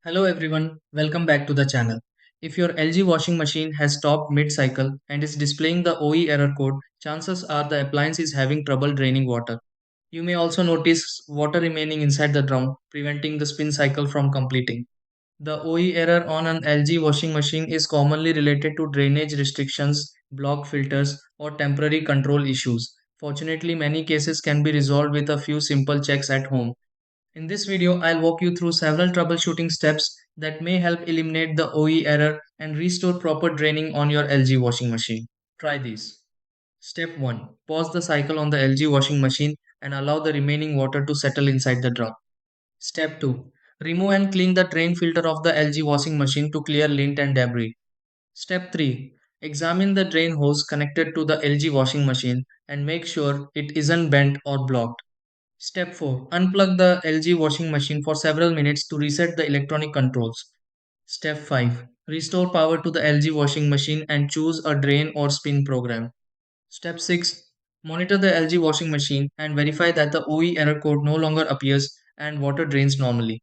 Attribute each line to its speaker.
Speaker 1: Hello everyone, welcome back to the channel. If your LG washing machine has stopped mid-cycle and is displaying the OE error code, chances are the appliance is having trouble draining water. You may also notice water remaining inside the drum, preventing the spin cycle from completing. The OE error on an LG washing machine is commonly related to drainage restrictions, blocked filters, or temporary control issues. Fortunately, many cases can be resolved with a few simple checks at home. In this video, I'll walk you through several troubleshooting steps that may help eliminate the OE error and restore proper draining on your LG washing machine. Try these. Step 1. Pause the cycle on the LG washing machine and allow the remaining water to settle inside the drum. Step 2. Remove and clean the drain filter of the LG washing machine to clear lint and debris. Step 3. Examine the drain hose connected to the LG washing machine and make sure it isn't bent or blocked. Step 4. Unplug the LG washing machine for several minutes to reset the electronic controls. Step 5. Restore power to the LG washing machine and choose a drain or spin program. Step 6. Monitor the LG washing machine and verify that the OE error code no longer appears and water drains normally.